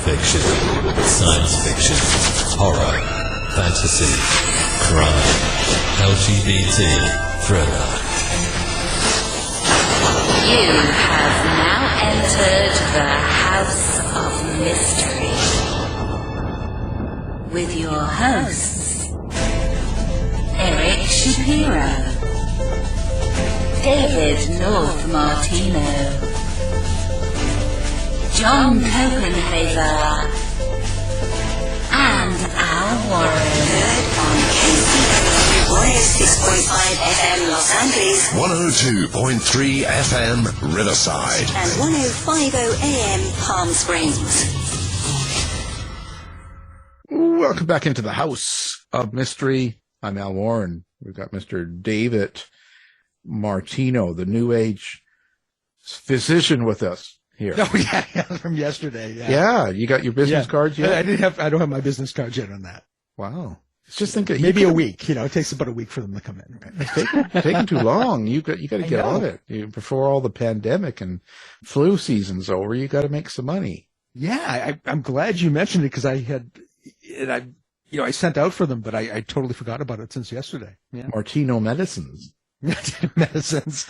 fiction, science fiction, horror, fantasy, crime, LGBT, thriller. You have now entered the House of Mystery with your hosts, Eric Shapiro, David North Martino, John Copenhaver, and Al Warren. Heard on KC 106.5 FM Los Angeles, 102.3 FM Riverside, and 105.0 AM Palm Springs. Welcome back into the House of Mystery. I'm Al Warren. We've got Mr. David Martino, the New Age physician, with us here. Oh yeah, from yesterday. Yeah, you got your business cards yet? I don't have my business cards yet on that. Wow. Just think maybe a week. You know, it takes about a week for them to come in. Right? It's taking too long. You got to get on it before all the pandemic and flu season's over. You got to make some money. Yeah, I'm glad you mentioned it because I sent out for them, but I totally forgot about it since yesterday. Yeah. Martino Medicines. Medicines.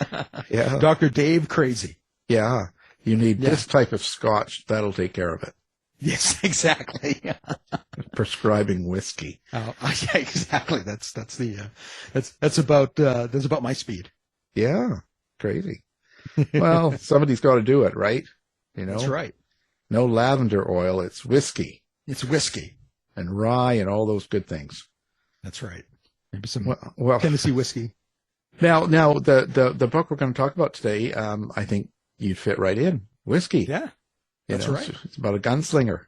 Yeah. Dr. Dave Crazy. Yeah. You need this type of scotch. That'll take care of it. Yes, exactly. Prescribing whiskey. Oh, yeah, exactly. That's about my speed. Yeah. Crazy. Well, somebody's got to do it, right? You know? That's right. No lavender oil. It's whiskey. It's whiskey. And rye and all those good things. That's right. Maybe some Tennessee whiskey. Now the book we're going to talk about today, I think you'd fit right in. Whiskey. Yeah. That's right. It's about a gunslinger.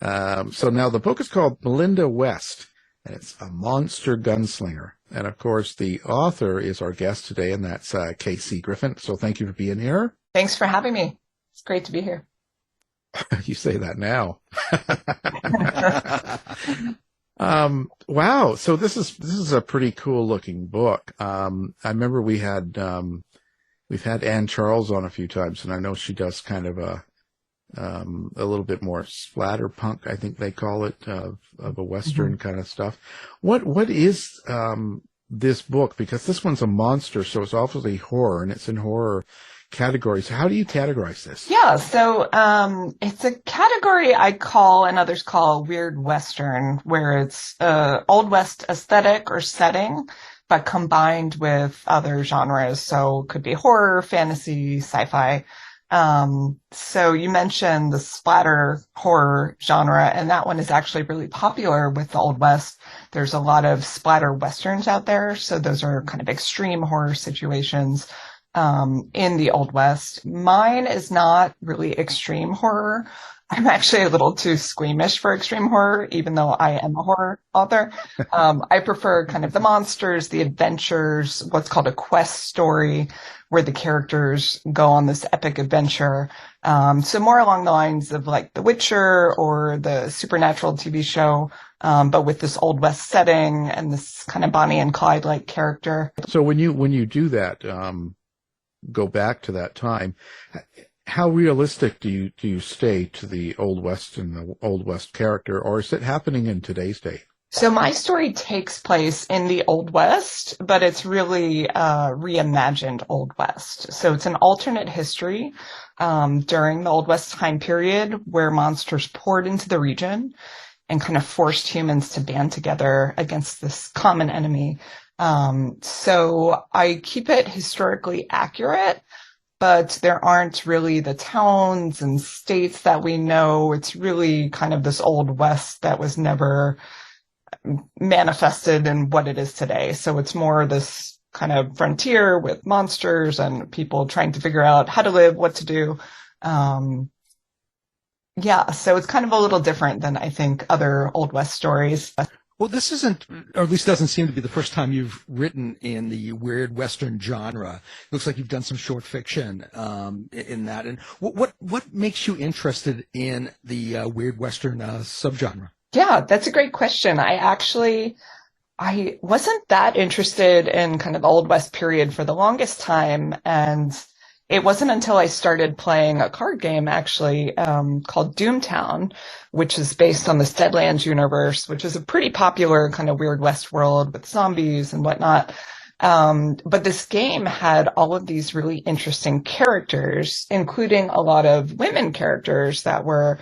So now the book is called Melinda West, and it's a monster gunslinger. And of course, the author is our guest today, and that's KC Grifant. So thank you for being here. Thanks for having me. It's great to be here. You say that now. Wow. So this is a pretty cool looking book. I remember we've had Ann Charles on a few times, and I know she does kind of a little bit more splatterpunk, I think they call it, of a Western kind of stuff. What is this book? Because this one's a monster, so it's obviously horror, and it's in horror categories. How do you categorize this? Yeah, so it's a category I call and others call weird Western, where it's Old West aesthetic or setting, but combined with other genres. So it could be horror, fantasy, sci-fi. So you mentioned the splatter horror genre, and that one is actually really popular with the Old West. There's a lot of splatter Westerns out there. So those are kind of extreme horror situations in the Old West. Mine is not really extreme horror. I'm actually a little too squeamish for extreme horror, even though I am a horror author. I prefer kind of the monsters, the adventures, what's called a quest story, where the characters go on this epic adventure. So more along the lines of like The Witcher or the Supernatural TV show, but with this Old West setting and this kind of Bonnie and Clyde-like character. So when you do that, go back to that time, how realistic do you stay to the Old West and the Old West character, or is it happening in today's day? So my story takes place in the Old West, but it's really reimagined Old West. So it's an alternate history during the Old West time period where monsters poured into the region and kind of forced humans to band together against this common enemy. So I keep it historically accurate, but there aren't really the towns and states that we know. It's really kind of this Old West that was never manifested in what it is today. So it's more this kind of frontier with monsters and people trying to figure out how to live, what to do. Yeah, so it's kind of a little different than I think other Old West stories. Well, this isn't, or at least doesn't seem to be the first time you've written in the weird Western genre. It looks like you've done some short fiction in that. And what makes you interested in the weird Western subgenre? Yeah, that's a great question. I wasn't that interested in kind of the Old West period for the longest time. And It wasn't until I started playing a card game, actually, called Doomtown, which is based on the Steadlands universe, which is a pretty popular kind of Weird West world with zombies and whatnot. But this game had all of these really interesting characters, including a lot of women characters that were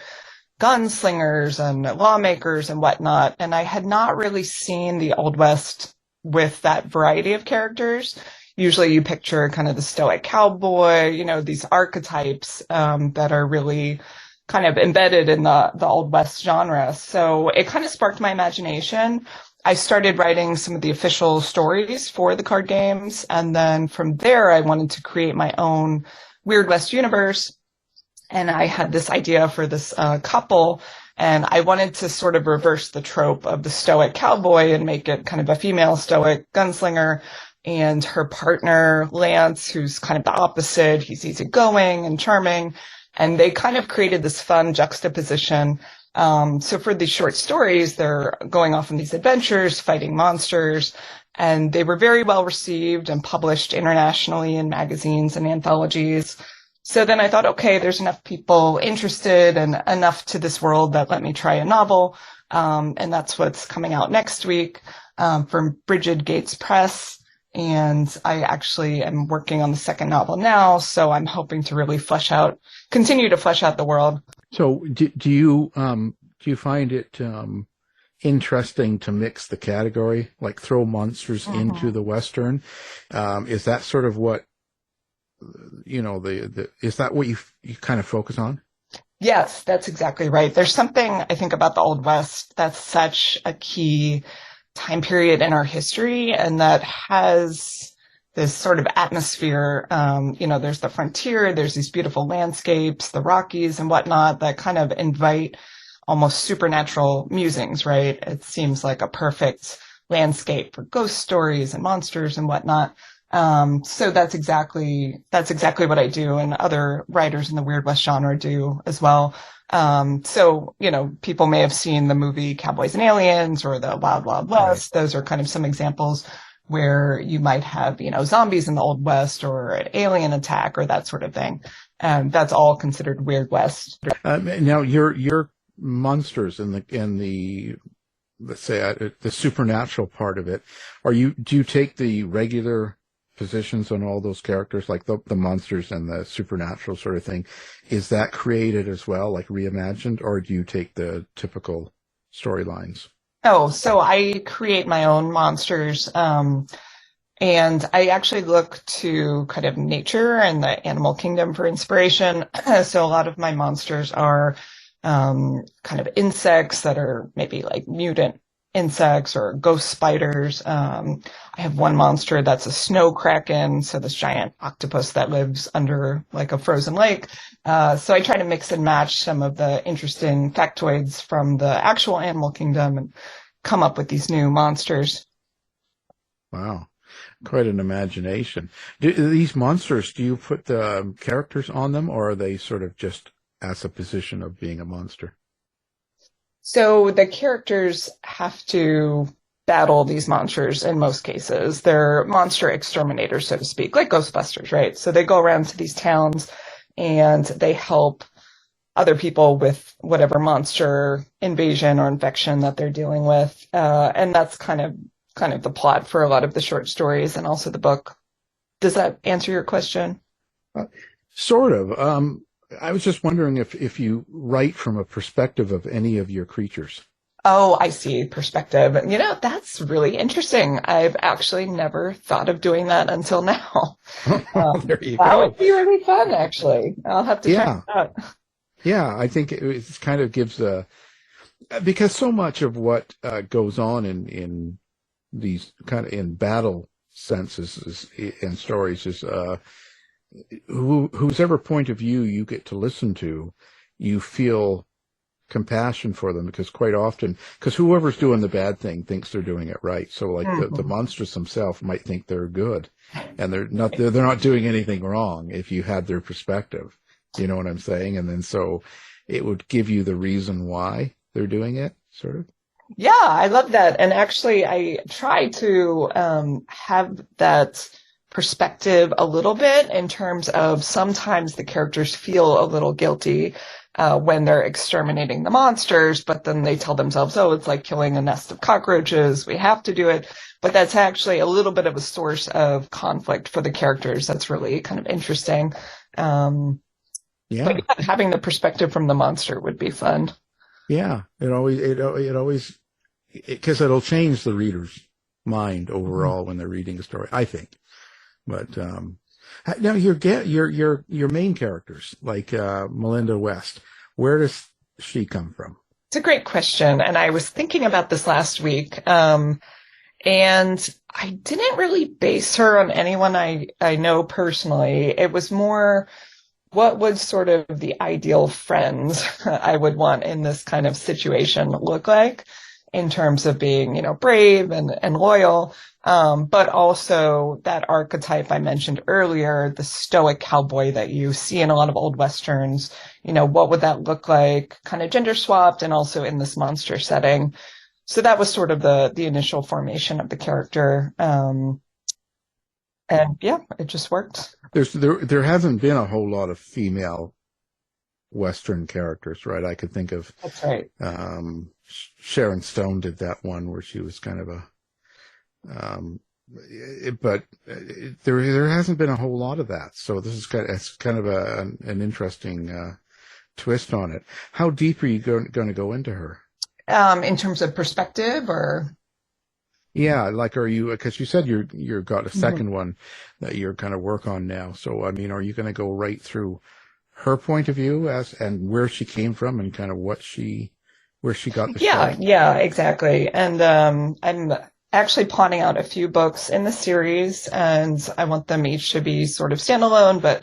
gunslingers and lawmakers and whatnot. And I had not really seen the Old West with that variety of characters. Usually you picture kind of the stoic cowboy, these archetypes that are really kind of embedded in the Old West genre. So it kind of sparked my imagination. I started writing some of the official stories for the card games. And then from there, I wanted to create my own Weird West universe. And I had this idea for this couple, and I wanted to sort of reverse the trope of the stoic cowboy and make it kind of a female stoic gunslinger, and her partner, Lance, who's kind of the opposite. He's easygoing and charming, and they kind of created this fun juxtaposition. So for these short stories, they're going off on these adventures, fighting monsters, and they were very well received and published internationally in magazines and anthologies. So then I thought, okay, there's enough people interested and enough to this world that let me try a novel. And that's what's coming out next week from Brigid Gates Press. And I actually am working on the second novel now. So I'm hoping to really continue to flesh out the world. So do you find it interesting to mix the category, like throw monsters into the Western? Is that sort of what, is that what you kind of focus on? Yes, that's exactly right. There's something I think about the Old West that's such a key time period in our history, and that has this sort of atmosphere. There's the frontier, there's these beautiful landscapes, the Rockies and whatnot that kind of invite almost supernatural musings, right? It seems like a perfect landscape for ghost stories and monsters and whatnot. So that's exactly what I do, and other writers in the Weird West genre do as well. So people may have seen the movie Cowboys and Aliens or the Wild Wild West. Right. Those are kind of some examples where you might have, zombies in the Old West or an alien attack or that sort of thing. And that's all considered Weird West. Now your monsters in the let's say the supernatural part of it, do you take the regular positions on all those characters, like the monsters and the supernatural sort of thing? Is that created as well, like reimagined, or do you take the typical storylines? Oh, so I create my own monsters, and I actually look to kind of nature and the animal kingdom for inspiration. So a lot of my monsters are kind of insects that are maybe like mutant insects or ghost spiders. I have one monster that's a snow kraken, so this giant octopus that lives under like a frozen lake. So I try to mix and match some of the interesting factoids from the actual animal kingdom and come up with these new monsters. Wow. Quite an imagination. These monsters, do you put the characters on them, or are they sort of just as a position of being a monster? So the characters have to battle these monsters in most cases. They're monster exterminators, so to speak, like Ghostbusters, right? So they go around to these towns and they help other people with whatever monster invasion or infection that they're dealing with. And that's kind of the plot for a lot of the short stories and also the book. Does that answer your question? Sort of. I was just wondering if you write from a perspective of any of your creatures. Oh, I see. Perspective. That's really interesting. I've actually never thought of doing that until now. There you go. That would be really fun, actually. I'll have to try it out. Yeah, I think it kind of gives because so much of what goes on in these kind of in battle senses and stories is whosever point of view you get to listen to, you feel compassion for them, because quite often, because whoever's doing the bad thing thinks they're doing it right. So like the monsters themselves might think they're good, and they're not doing anything wrong if you had their perspective. You know what I'm saying? And then so it would give you the reason why they're doing it, sort of. Yeah, I love that. And actually, I try to have that perspective a little bit in terms of sometimes the characters feel a little guilty when they're exterminating the monsters, but then they tell themselves, oh, it's like killing a nest of cockroaches. We have to do it. But that's actually a little bit of a source of conflict for the characters. That's really kind of interesting. But yeah, having the perspective from the monster would be fun. Yeah, it always, because it'll change the reader's mind overall when they're reading a story, I think. But now your main characters, like Melinda West, where does she come from? It's a great question, and I was thinking about this last week. And I didn't really base her on anyone I know personally. It was more, what would sort of the ideal friends I would want in this kind of situation look like in terms of being, brave and loyal. But also that archetype I mentioned earlier, the stoic cowboy that you see in a lot of old Westerns, what would that look like? Kind of gender swapped and also in this monster setting. So that was sort of the initial formation of the character. And yeah, it just worked. There hasn't been a whole lot of female Western characters, right? I could think of. That's right. Sharon Stone did that one where she was kind of but there hasn't been a whole lot of that. So this is kind of an interesting twist on it. How deep are you going to go into her? In terms of perspective, or? Yeah, like, are you, because you said you're got a second one that you're kind of work on now. So, I mean, are you going to go right through her point of view and where she came from and kind of where she got the story? Yeah, exactly. And I'm actually plotting out a few books in the series, and I want them each to be sort of standalone, but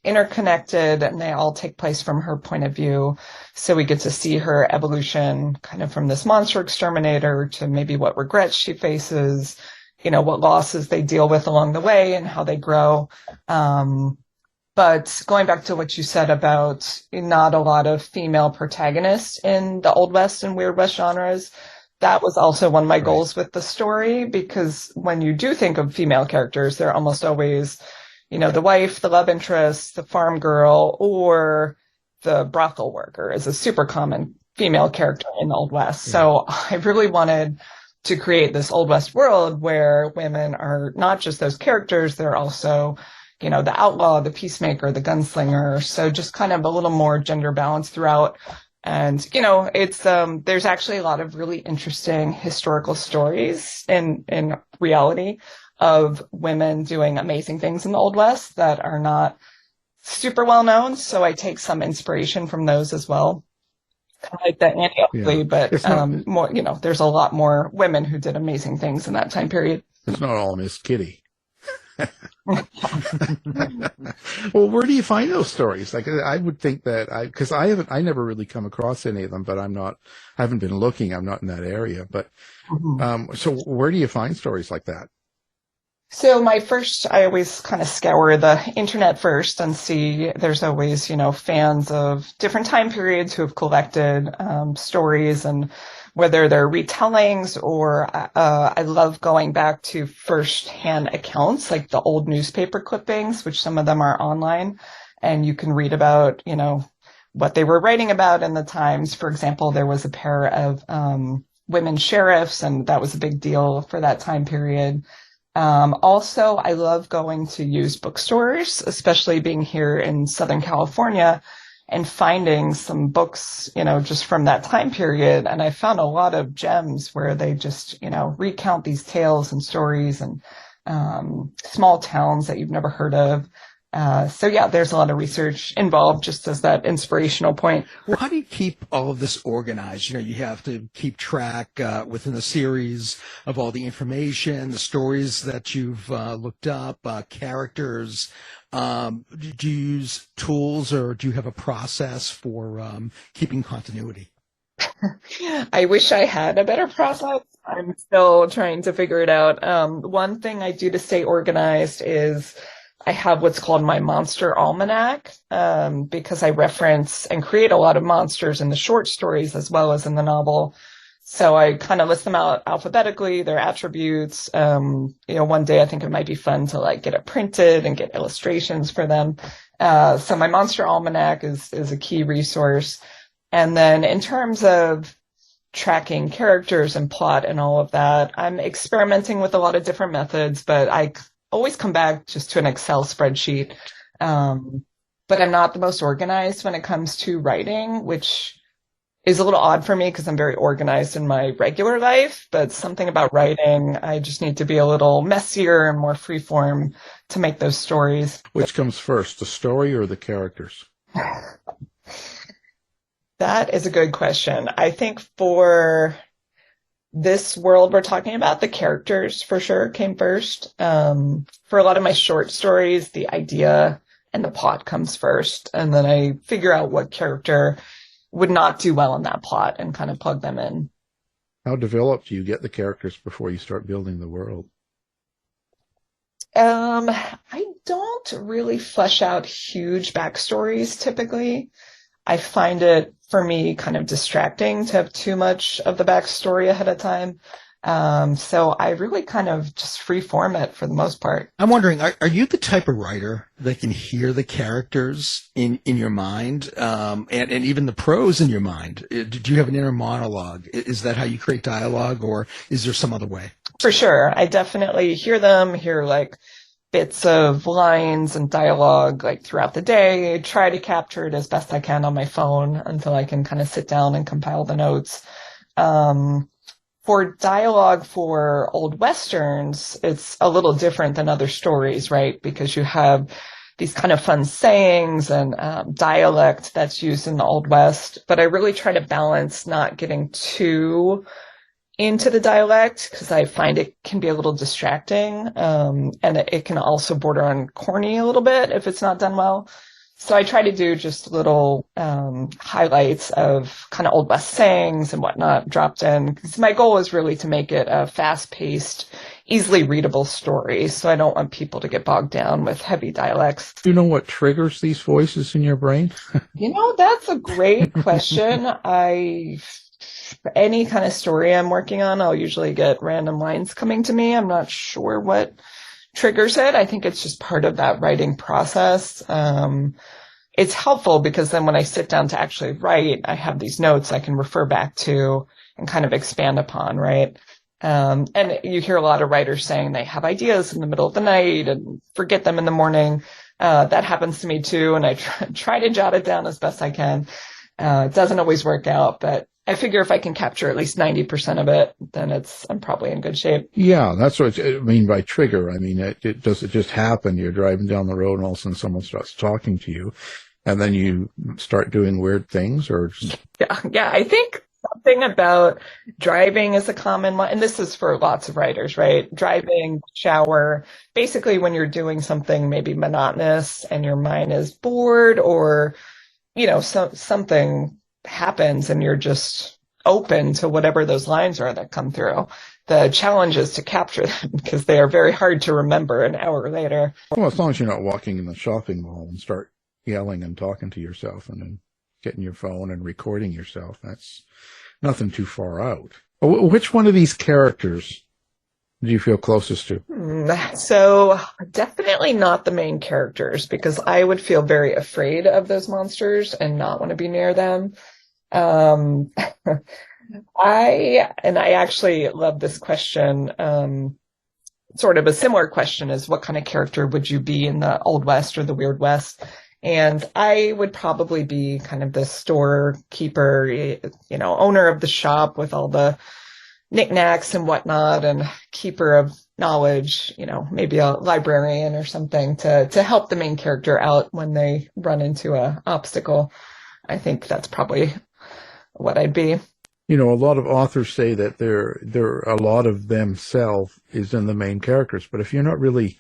interconnected, and they all take place from her point of view. So we get to see her evolution kind of from this monster exterminator to maybe what regrets she faces, what losses they deal with along the way and how they grow. But going back to what you said about not a lot of female protagonists in the Old West and Weird West genres, that was also one of my goals with the story, because when you do think of female characters, they're almost always the wife, the love interest, the farm girl, or the brothel worker is a super common female character in the Old West. Yeah. So I really wanted to create this Old West world where women are not just those characters, they're also, the outlaw, the peacemaker, the gunslinger. So just kind of a little more gender balance throughout. And, it's, there's actually a lot of really interesting historical stories in reality of women doing amazing things in the Old West that are not super well known. So I take some inspiration from those as well. Kind of like that Annie Oakley, but more, there's a lot more women who did amazing things in that time period. It's not all Miss Kitty. Well, where do you find those stories? Like, I would think that because I never really come across any of them, but I haven't been looking. I'm not in that area, but, so where do you find stories like that? So I always kind of scour the internet first and see, there's always, fans of different time periods who have collected stories, and whether they're retellings or I love going back to first-hand accounts, like the old newspaper clippings, which some of them are online, and you can read about, what they were writing about in the times. For example, there was a pair of women sheriffs, and that was a big deal for that time period. Also, I love going to used bookstores, especially being here in Southern California, and finding some books, just from that time period. And I found a lot of gems where they just, recount these tales and stories and small towns that you've never heard of. So yeah, there's a lot of research involved just as that inspirational point. Well, how do you keep all of this organized? You have to keep track within the series of all the information, the stories that you've looked up, characters. Do you use tools, or do you have a process for keeping continuity? I wish I had a better process. I'm still trying to figure it out. One thing I do to stay organized is I have what's called my monster almanac, because I reference and create a lot of monsters in the short stories as well as in the novel. So I kind of list them out alphabetically, their attributes. One day I think it might be fun to like get it printed and get illustrations for them. So my Monster Almanac is a key resource. And then in terms of tracking characters and plot and all of that, I'm experimenting with a lot of different methods, but I always come back just to an Excel spreadsheet. But I'm not the most organized when it comes to writing, which is a little odd for me because I'm very organized in my regular life, but something about writing, I just need to be a little messier and more freeform to make those stories. Which comes first, the story or the characters? That is a good question. I think for this world we're talking about, the characters for sure came first. For a lot of my short stories, the idea and the plot comes first, and then I figure out what character would not do well in that plot and kind of plug them in. How developed do you get the characters before you start building the world? I don't really flesh out huge backstories typically. I find it, for me, kind of distracting to have too much of the backstory ahead of time. So I really kind of just free form it for the most part. I'm wondering, are you the type of writer that can hear the characters in your mind, and even the prose in your mind? Do you have an inner monologue? Is that how you create dialogue, or is there some other way? For sure. I definitely hear them, hear like bits of lines and dialogue like throughout the day, try to capture it as best I can on my phone until I can kind of sit down and compile the notes. For dialogue for old Westerns, it's a little different than other stories, right? Because you have these kind of fun sayings and dialect that's used in the Old West. But I really try to balance not getting too into the dialect because I find it can be a little distracting. And it can also border on corny a little bit if it's not done well. So I try to do just little highlights of kind of Old West sayings and whatnot dropped in. Because my goal is really to make it a fast-paced, easily readable story. So I don't want people to get bogged down with heavy dialects. Do you know what triggers these voices in your brain? That's a great question. Any kind of story I'm working on, I'll usually get random lines coming to me. I'm not sure what triggers it. I think it's just part of that writing process. It's helpful because then when I sit down to actually write, I have these notes I can refer back to and kind of expand upon, right? And you hear a lot of writers saying they have ideas in the middle of the night and forget them in the morning. That happens to me too, and I try to jot it down as best I can. It doesn't always work out, but I figure if I can capture at least 90% of it, then I'm probably in good shape. Yeah, that's what I mean by trigger. I mean, does it just happen? You're driving down the road and all of a sudden someone starts talking to you and then you start doing weird things or just... Yeah, I think something about driving is a common one. And this is for lots of writers, right? Driving, shower, basically when you're doing something maybe monotonous and your mind is bored or, something happens and you're just open to whatever those lines are that come through. The challenge is to capture them because they are very hard to remember an hour later. Well, as long as you're not walking in the shopping mall and start yelling and talking to yourself and then getting your phone and recording yourself, that's nothing too far out. Which one of these characters do you feel closest to? So definitely not the main characters because I would feel very afraid of those monsters and not want to be near them. I actually love this question. Sort of a similar question is what kind of character would you be in the Old West or the Weird West? And I would probably be kind of the storekeeper, owner of the shop with all the knickknacks and whatnot and keeper of knowledge, maybe a librarian or something to help the main character out when they run into a obstacle. I think that's probably what I'd be. A lot of authors say that there a lot of themselves is in the main characters, but if you're not really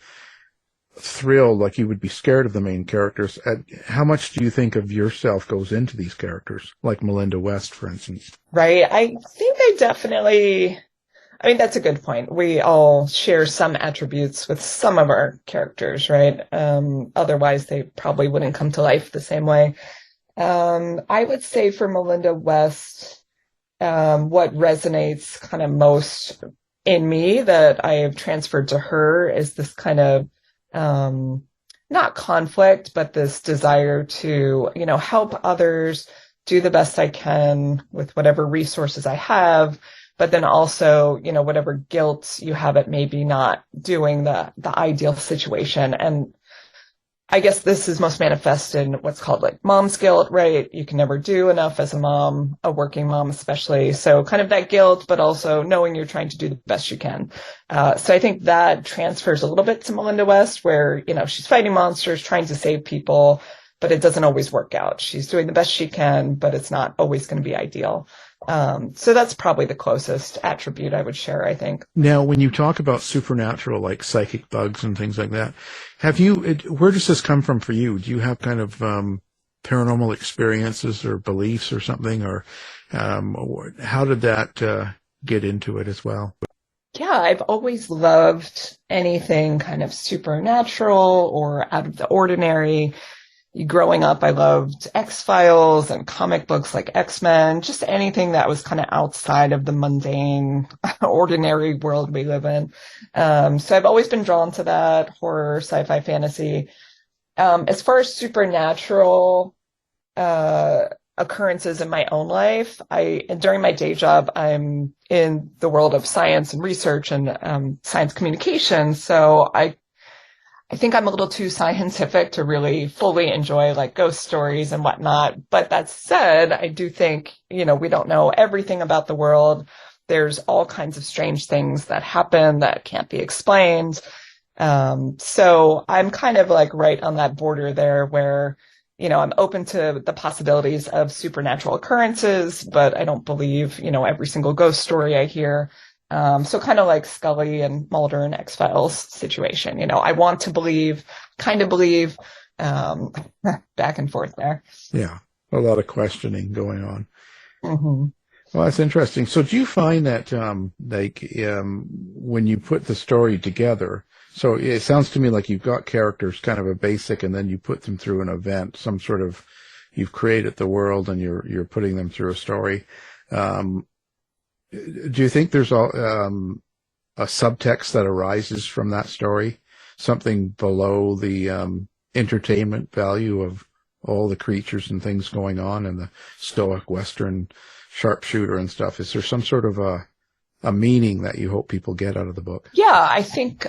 thrilled, like you would be scared of the main characters, how much do you think of yourself goes into these characters, like Melinda West, for instance? Right. I think that's a good point. We all share some attributes with some of our characters, right? Otherwise, they probably wouldn't come to life the same way. I would say for Melinda West, what resonates kind of most in me that I have transferred to her is this kind of, not conflict, but this desire to, help others, do the best I can with whatever resources I have, but then also, whatever guilt you have at maybe not doing the ideal situation. And I guess this is most manifest in what's called like mom's guilt, right? You can never do enough as a mom, a working mom especially. So kind of that guilt, but also knowing you're trying to do the best you can. So I think that transfers a little bit to Melinda West, where, she's fighting monsters, trying to save people, but it doesn't always work out. She's doing the best she can, but it's not always going to be ideal. So that's probably the closest attribute I would share, I think. Now, when you talk about supernatural, like psychic bugs and things like that, where does this come from for you? Do you have kind of paranormal experiences or beliefs or something, or how did that get into it as well? Yeah, I've always loved anything kind of supernatural or out of the ordinary. Growing up, I loved X-Files and comic books like X-Men, just anything that was kind of outside of the mundane, ordinary world we live in. So I've always been drawn to that, horror, sci-fi, fantasy. As far as supernatural occurrences in my own life, during my day job, I'm in the world of science and research and science communication. So I think I'm a little too scientific to really fully enjoy like ghost stories and whatnot. But that said, I do think, we don't know everything about the world. There's all kinds of strange things that happen that can't be explained. So I'm kind of like right on that border there where, I'm open to the possibilities of supernatural occurrences, but I don't believe, every single ghost story I hear. So kind of like Scully and Mulder and X-Files situation, I want to believe, kind of believe, back and forth there. Yeah, a lot of questioning going on. Mm-hmm. Well, that's interesting. So do you find that, when you put the story together, so it sounds to me like you've got characters, kind of a basic, and then you put them through an event, you've created the world and you're putting them through a story. Do you think there's a subtext that arises from that story? Something below the entertainment value of all the creatures and things going on in the stoic Western sharpshooter and stuff? Is there some sort of a meaning that you hope people get out of the book? Yeah, I think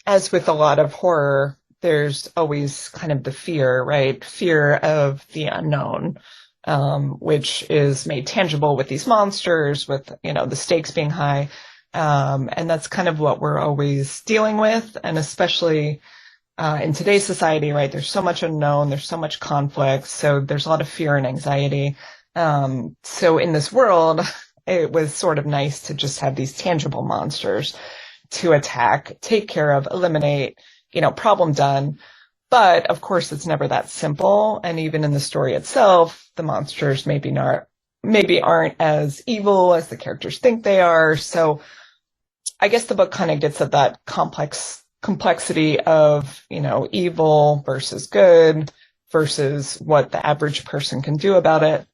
as with a lot of horror, there's always kind of the fear, right? Fear of the unknown. Which is made tangible with these monsters, with, the stakes being high. And that's kind of what we're always dealing with. And especially, in today's society, right? There's so much unknown. There's so much conflict. So there's a lot of fear and anxiety. So in this world, it was sort of nice to just have these tangible monsters to attack, take care of, eliminate, problem done. But of course, it's never that simple. And even in the story itself, the monsters maybe aren't as evil as the characters think they are. So I guess the book kind of gets at that complexity of, evil versus good versus what the average person can do about it.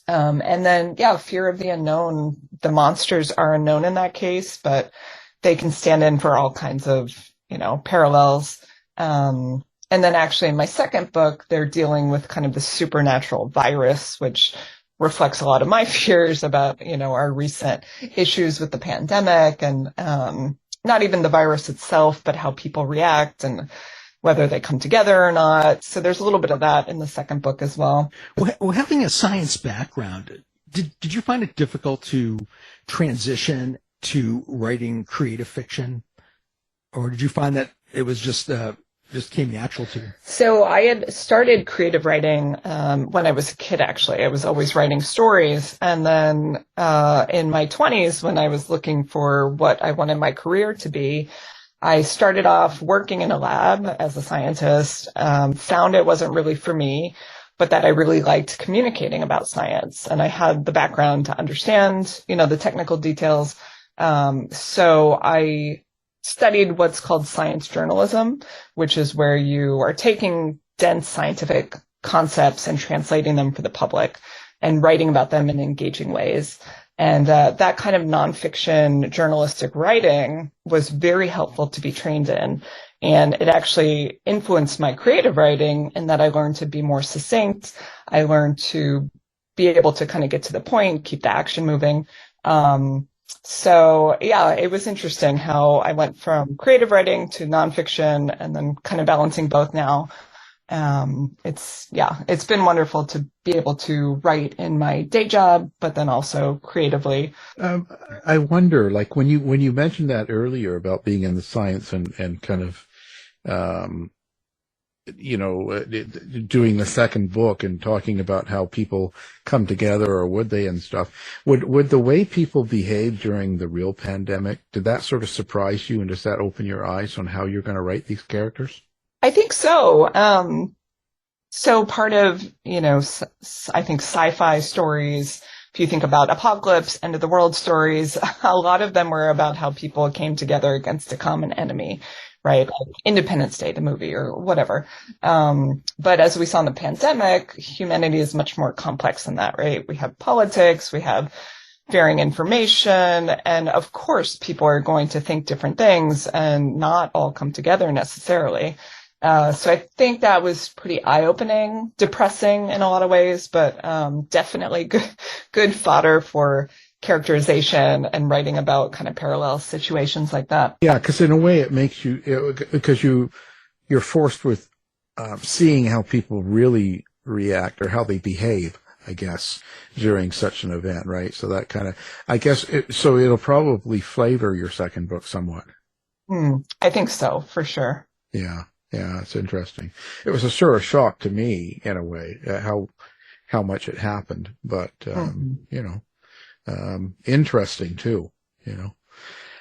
And then, fear of the unknown. The monsters are unknown in that case, but they can stand in for all kinds of, parallels. And then actually in my second book, they're dealing with kind of the supernatural virus, which reflects a lot of my fears about, our recent issues with the pandemic and not even the virus itself, but how people react and whether they come together or not. So there's a little bit of that in the second book as well. Well, having a science background, did you find it difficult to transition to writing creative fiction? Or did you find that it was just came natural to you? So I had started creative writing when I was a kid, actually. I was always writing stories. And then in my 20s, when I was looking for what I wanted my career to be, I started off working in a lab as a scientist, found it wasn't really for me, but that I really liked communicating about science. And I had the background to understand, the technical details. So I studied what's called science journalism, which is where you are taking dense scientific concepts and translating them for the public. and writing about them in engaging ways. And that kind of nonfiction journalistic writing was very helpful to be trained in. And it actually influenced my creative writing in that I learned to be more succinct. I learned to be able to kind of get to the point, keep the action moving. So yeah, it was interesting how I went from creative writing to nonfiction and then kind of balancing both now. It's been wonderful to be able to write in my day job, but then also creatively. I wonder, like when you mentioned that earlier about being in the science and kind of, doing the second book and talking about how people come together, or would they, and stuff. Would the way people behaved during the real pandemic, did that sort of surprise you, and does that open your eyes on how you're going to write these characters? I think so. So part of, I think sci-fi stories, if you think about apocalypse, end of the world stories, a lot of them were about how people came together against a common enemy, right? Like Independence Day, the movie, or whatever. But as we saw in the pandemic, humanity is much more complex than that, right? We have politics, we have varying information, and of course, people are going to think different things and not all come together necessarily. So I think that was pretty eye-opening, depressing in a lot of ways, but definitely good fodder for characterization and writing about kind of parallel situations like that. Yeah, because in a way it makes you, because you're forced with seeing how people really react or how they behave, I guess, during such an event, right? So that kind of, I guess, so it'll probably flavor your second book somewhat. I think so, for sure. Yeah. Yeah, it's interesting. It was a sort of shock to me in a way, how much it happened, but, interesting too,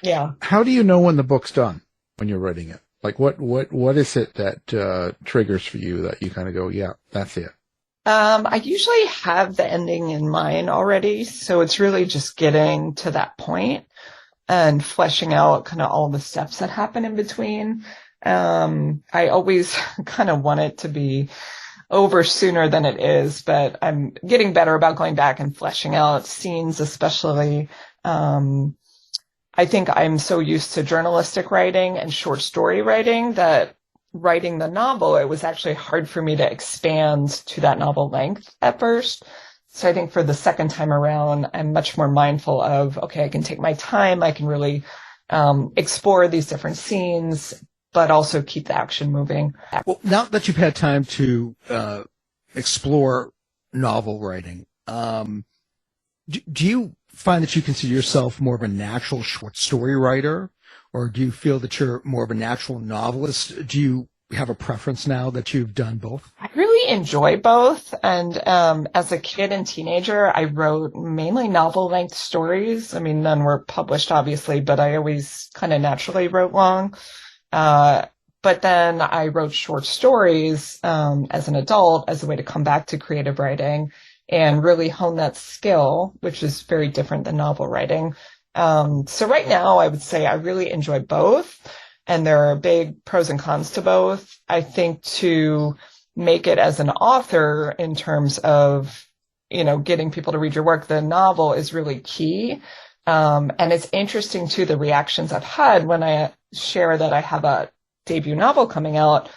Yeah. How do you know when the book's done when you're writing it? Like what is it that, triggers for you that you kind of go, yeah, that's it? I usually have the ending in mind already. So it's really just getting to that point and fleshing out kind of all the steps that happen in between. I always kind of want it to be over sooner than it is, but I'm getting better about going back and fleshing out scenes, especially. I think I'm so used to journalistic writing and short story writing that writing the novel, it was actually hard for me to expand to that novel length at first. So I think for the second time around, I'm much more mindful of, okay, I can take my time. I can really explore these different scenes, but also keep the action moving. Well, now that you've had time to explore novel writing, do you find that you consider yourself more of a natural short story writer, or do you feel that you're more of a natural novelist? Do you have a preference now that you've done both? I really enjoy both. And as a kid and teenager, I wrote mainly novel-length stories. I mean, none were published, obviously, but I always kind of naturally wrote long. But then I wrote short stories as an adult as a way to come back to creative writing and really hone that skill, which is very different than novel writing. So right now, I would say I really enjoy both, and there are big pros and cons to both. I think to make it as an author in terms of, getting people to read your work, the novel is really key. And it's interesting too, the reactions I've had when I share that I have a debut novel coming out.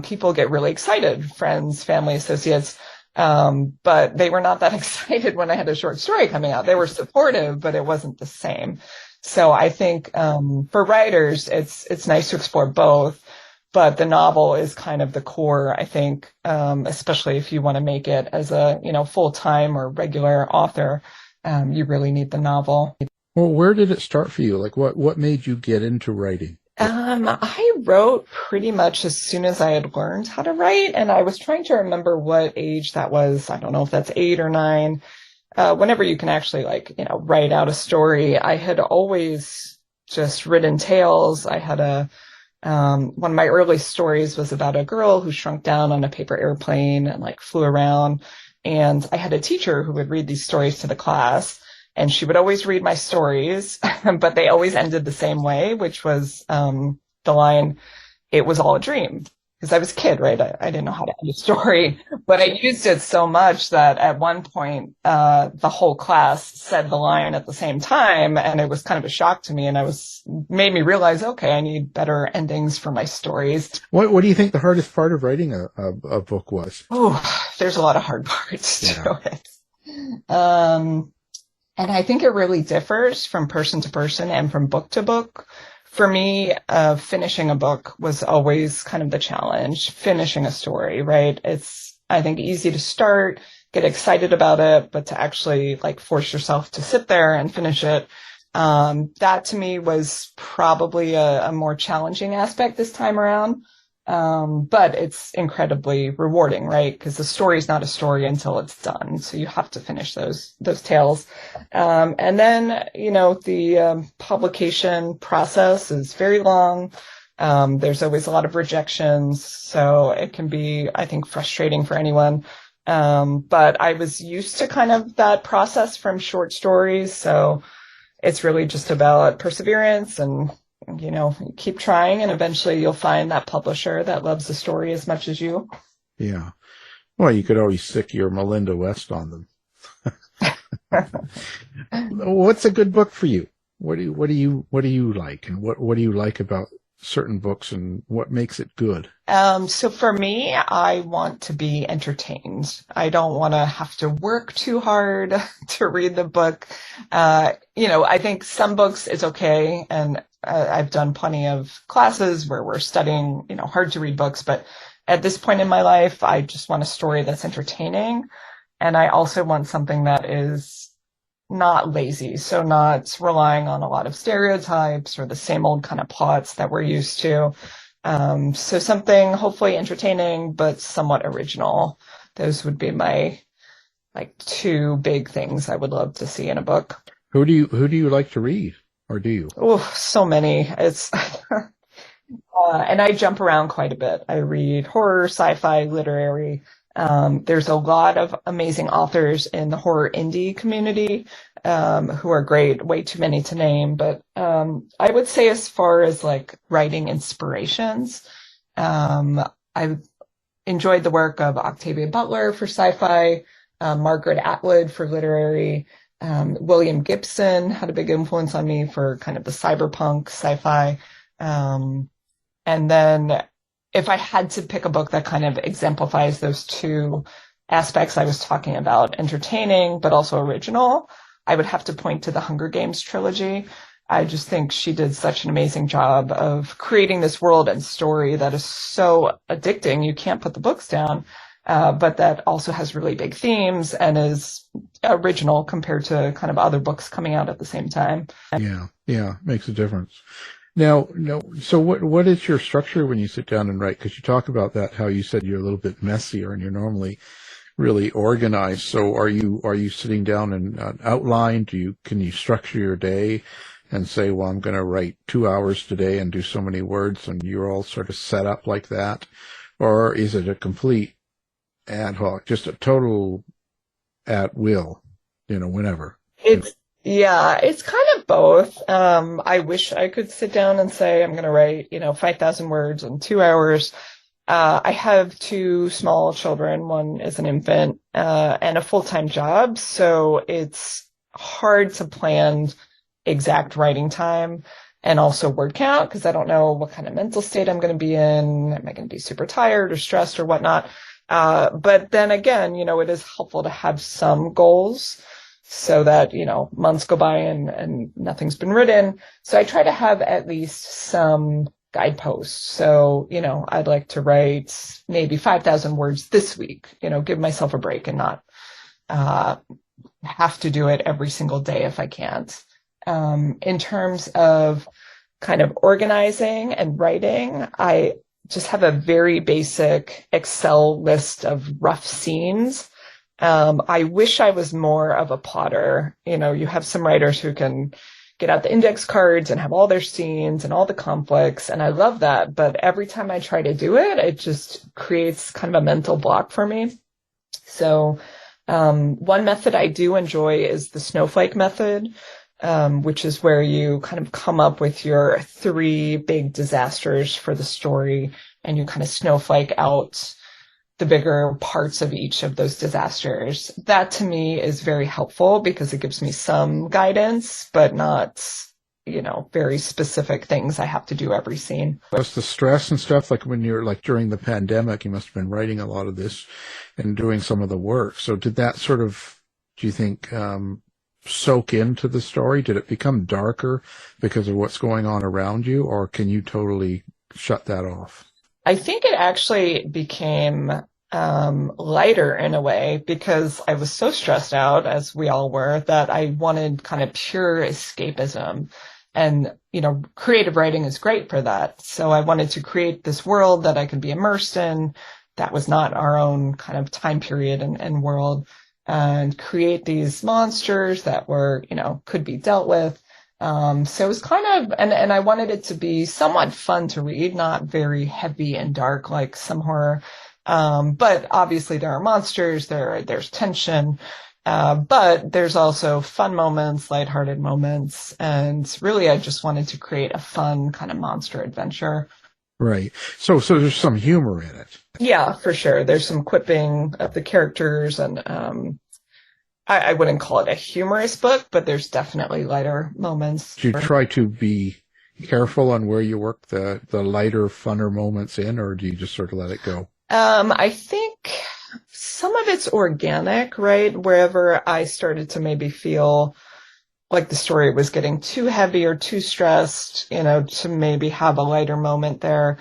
People get really excited, friends, family, associates. But they were not that excited when I had a short story coming out. They were supportive, but it wasn't the same. So I think, for writers, it's nice to explore both, but the novel is kind of the core, I think, especially if you want to make it as a, full-time or regular author. You really need the novel. Well, where did it start for you? Like what made you get into writing? I wrote pretty much as soon as I had learned how to write, and I was trying to remember what age that was. I don't know if that's 8 or 9. Whenever you can actually write out a story, I had always just written tales. I had one of my early stories was about a girl who shrunk down on a paper airplane and flew around. And I had a teacher who would read these stories to the class, and she would always read my stories, but they always ended the same way, which was the line, "It was all a dream." because I was a kid, right? I didn't know how to end a story, but I used it so much that at one point, the whole class said the line at the same time, and it was kind of a shock to me, and made me realize, okay, I need better endings for my stories. What do you think the hardest part of writing a book was? Oh, there's a lot of hard parts to it. And I think it really differs from person to person and from book to book. For me, finishing a book was always kind of the challenge, finishing a story, right? It's, I think, easy to start, get excited about it, but to actually like force yourself to sit there and finish it, that to me was probably a more challenging aspect this time around. But it's incredibly rewarding, right? Because the story is not a story until it's done. So you have to finish those tales. And then, the publication process is very long. There's always a lot of rejections. So it can be, I think, frustrating for anyone. But I was used to kind of that process from short stories. So it's really just about perseverance and keep trying, and eventually you'll find that publisher that loves the story as much as you. Yeah. Well, you could always stick your Melinda West on them. What's a good book for you? What do you like, and what do you like about certain books, and what makes it good? So for me, I want to be entertained. I don't want to have to work too hard to read the book. I think some books is okay, and I've done plenty of classes where we're studying, hard to read books, but at this point in my life, I just want a story that's entertaining. And I also want something that is not lazy, so not relying on a lot of stereotypes or the same old kind of plots that we're used to. So something hopefully entertaining, but somewhat original. Those would be my two big things I would love to see in a book. Who do you like to read, or do you? Oh, so many. It's and I jump around quite a bit. I read horror, sci-fi, literary. There's a lot of amazing authors in the horror indie community who are great, way too many to name. But I would say as far as writing inspirations, I've enjoyed the work of Octavia Butler for sci-fi, Margaret Atwood for literary, William Gibson had a big influence on me for kind of the cyberpunk sci-fi. And then if I had to pick a book that kind of exemplifies those two aspects I was talking about, entertaining but also original, I would have to point to the Hunger Games trilogy. I just think she did such an amazing job of creating this world and story that is so addicting. You can't put the books down, but that also has really big themes and is original compared to kind of other books coming out at the same time. Yeah, makes a difference. Now, so what is your structure when you sit down and write? Because you talk about that, how you said you're a little bit messier and you're normally really organized. So are you sitting down and outline? Can you structure your day and say, well, I'm going to write 2 hours today and do so many words, and you're all sort of set up like that? Or is it a complete ad hoc, just a total at will, whenever? It's kind of both. I wish I could sit down and say, I'm going to write, 5,000 words in 2 hours. I have two small children. One is an infant, and a full-time job. So it's hard to plan exact writing time and also word count, because I don't know what kind of mental state I'm going to be in. Am I going to be super tired or stressed or whatnot? But then again, it is helpful to have some goals, so that, months go by and nothing's been written. So I try to have at least some guideposts. So, I'd like to write maybe 5,000 words this week, give myself a break and not have to do it every single day if I can't. In terms of kind of organizing and writing, I just have a very basic Excel list of rough scenes. I wish I was more of a plotter. You have some writers who can get out the index cards and have all their scenes and all the conflicts, and I love that. But every time I try to do it, it just creates kind of a mental block for me. So one method I do enjoy is the snowflake method, which is where you kind of come up with your 3 big disasters for the story and you kind of snowflake out the bigger parts of each of those disasters. That to me is very helpful because it gives me some guidance, but not, very specific things I have to do every scene. Was the stress and stuff, like when you're like during the pandemic, you must have been writing a lot of this and doing some of the work. So did that sort of, do you think, soak into the story? Did it become darker because of what's going on around you, or can you totally shut that off? I think it actually became lighter in a way because I was so stressed out, as we all were, that I wanted kind of pure escapism. And, creative writing is great for that. So I wanted to create this world that I could be immersed in that was not our own kind of time period and world, and create these monsters that were, could be dealt with. So it was kind of, and I wanted it to be somewhat fun to read, not very heavy and dark like some horror. But obviously there are monsters, there's tension, but there's also fun moments, lighthearted moments. And really, I just wanted to create a fun kind of monster adventure. Right. So there's some humor in it. Yeah, for sure. There's some quipping of the characters, and I wouldn't call it a humorous book, but there's definitely lighter moments. Do you try to be careful on where you work the lighter, funner moments in, or do you just sort of let it go? I think some of it's organic, right? Wherever I started to maybe feel like the story was getting too heavy or too stressed, to maybe have a lighter moment there.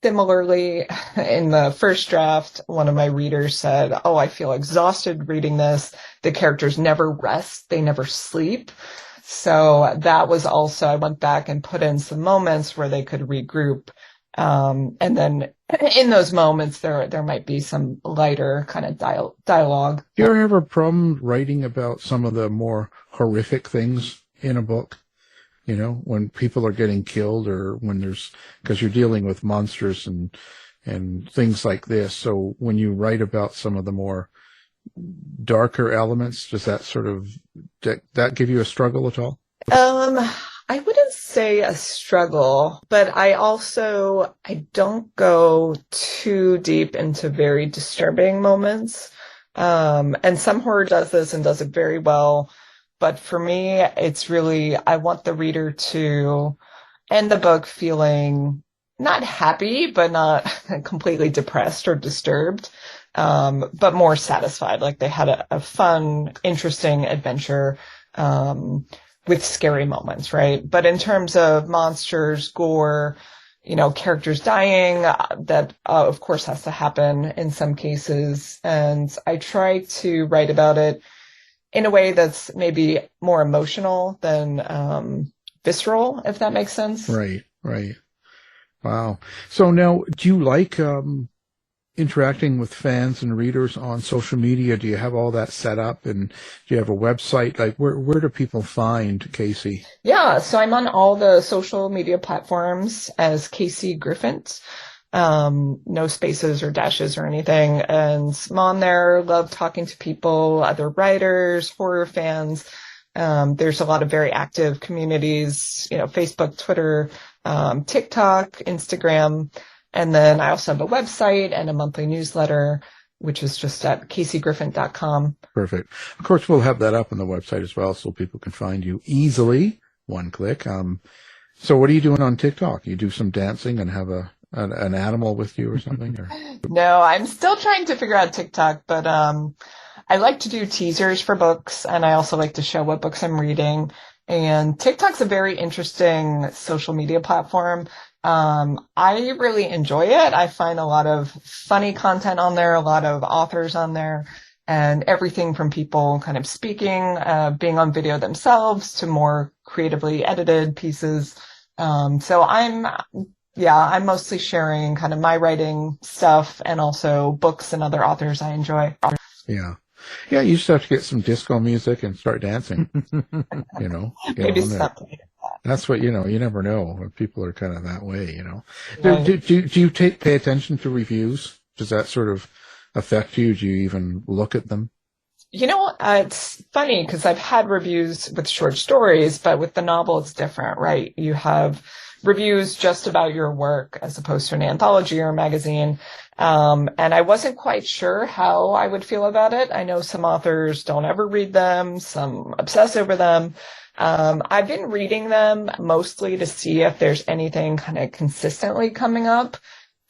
Similarly, in the first draft, one of my readers said, "Oh, I feel exhausted reading this. The characters never rest. They never sleep." So that was also, I went back and put in some moments where they could regroup. And then in those moments, there might be some lighter kind of dialogue. Do you ever have a problem writing about some of the more horrific things in a book? When people are getting killed, or because you're dealing with monsters and things like this. So when you write about some of the more darker elements, does that sort of, that give you a struggle at all? I wouldn't say a struggle, but I don't go too deep into very disturbing moments. And some horror does this and does it very well. But for me, it's really, I want the reader to end the book feeling not happy, but not completely depressed or disturbed, but more satisfied. Like they had a fun, interesting adventure, with scary moments, right? But in terms of monsters, gore, characters dying, that of course has to happen in some cases. And I try to write about it in a way that's maybe more emotional than visceral, if that makes sense. Right. Wow. So now, do you like interacting with fans and readers on social media? Do you have all that set up, and do you have a website? Like, where do people find Casey? Yeah, so I'm on all the social media platforms as Casey Grifant. No spaces or dashes or anything. And I'm on there, love talking to people, other writers, horror fans. There's a lot of very active communities, Facebook, Twitter, TikTok, Instagram. And then I also have a website and a monthly newsletter, which is just at caseygriffin.com. Perfect. Of course, we'll have that up on the website as well, so people can find you easily. One click. So what are you doing on TikTok? You do some dancing and have an animal with you or something? Or? No, I'm still trying to figure out TikTok, but I like to do teasers for books, and I also like to show what books I'm reading. And TikTok's a very interesting social media platform. I really enjoy it. I find a lot of funny content on there, a lot of authors on there, and everything from people kind of speaking, being on video themselves, to more creatively edited pieces. So I'm mostly sharing kind of my writing stuff and also books and other authors I enjoy. Yeah. Yeah, you just have to get some disco music and start dancing, Maybe something. That's what, you never know. People are kind of that way, Right. Do you pay attention to reviews? Does that sort of affect you? Do you even look at them? It's funny because I've had reviews with short stories, but with the novel, it's different, right? You have reviews just about your work as opposed to an anthology or a magazine. And I wasn't quite sure how I would feel about it. I know some authors don't ever read them, some obsess over them. I've been reading them mostly to see if there's anything kind of consistently coming up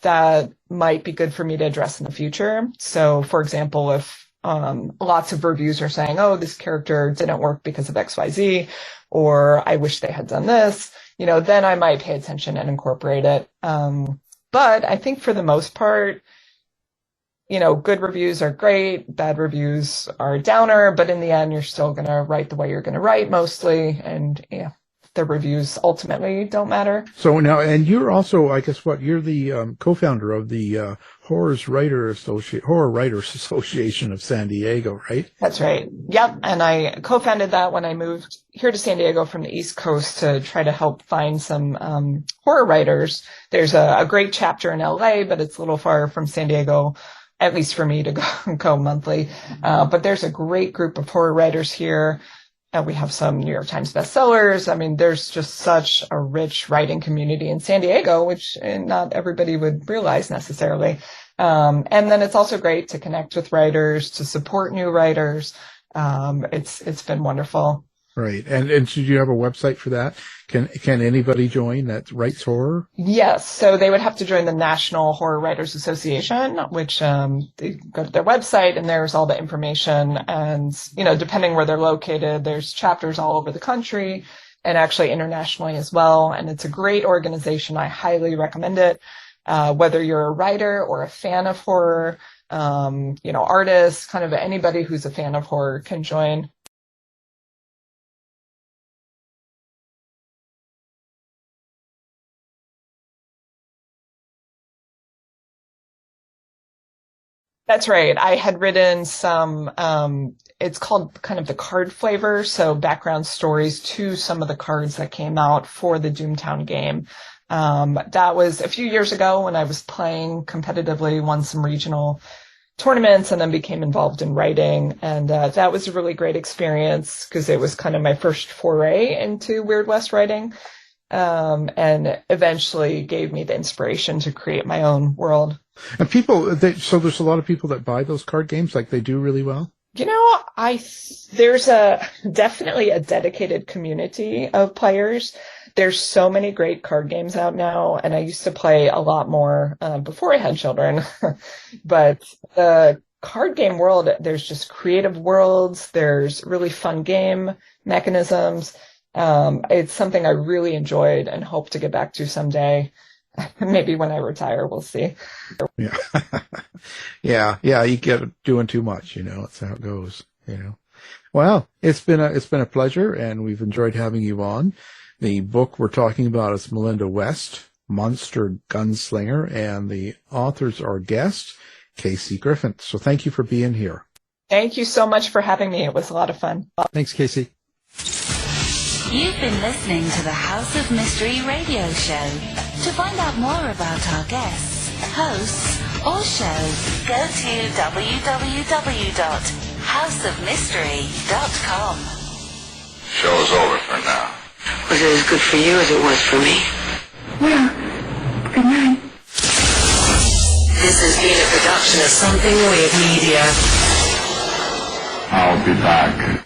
that might be good for me to address in the future. So, for example, if lots of reviews are saying, oh, this character didn't work because of XYZ, or I wish they had done this, then I might pay attention and incorporate it. But I think for the most part, good reviews are great, bad reviews are a downer, but in the end, you're still going to write the way you're going to write mostly. And the reviews ultimately don't matter. So now, and you're also, I guess, you're the co-founder of the Horror Writers Association of San Diego, right? That's right. Yep. And I co-founded that when I moved here to San Diego from the East Coast to try to help find some horror writers. There's a great chapter in LA, but it's a little far from San Diego, at least for me to go monthly. But there's a great group of horror writers here. And we have some New York Times bestsellers. I mean, there's just such a rich writing community in San Diego, which not everybody would realize necessarily. And then it's also great to connect with writers, to support new writers. It's been wonderful. Right. And do you have a website for that? Can anybody join that writes horror? Yes. So they would have to join the National Horror Writers Association, which they go to their website and there's all the information. And, depending where they're located, there's chapters all over the country and actually internationally as well. And it's a great organization. I highly recommend it. Whether you're a writer or a fan of horror, artists, kind of anybody who's a fan of horror can join. That's right. I had written some, it's called kind of the card flavor, so background stories to some of the cards that came out for the Doomtown game. That was a few years ago when I was playing competitively, won some regional tournaments, and then became involved in writing. And that was a really great experience because it was kind of my first foray into Weird West writing, and eventually gave me the inspiration to create my own world. And so there's a lot of people that buy those card games, like they do really well? There's definitely a dedicated community of players. There's so many great card games out now, and I used to play a lot more before I had children. But the card game world, there's just creative worlds. There's really fun game mechanisms. It's something I really enjoyed and hope to get back to someday. Maybe when I retire, we'll see. Yeah. Yeah. You get doing too much, that's how it goes, Well, it's been a pleasure, and we've enjoyed having you on. The book we're talking about is Melinda West, Monster Gunslinger, and the authors are guest, Casey Grifant. So thank you for being here. Thank you so much for having me. It was a lot of fun. Thanks, Casey. You've been listening to the House of Mystery radio show. To find out more about our guests, hosts, or shows, go to www.houseofmystery.com. Show's over for now. Was it as good for you as it was for me? Well, good night. This has been a production of Something Weird Media. I'll be back.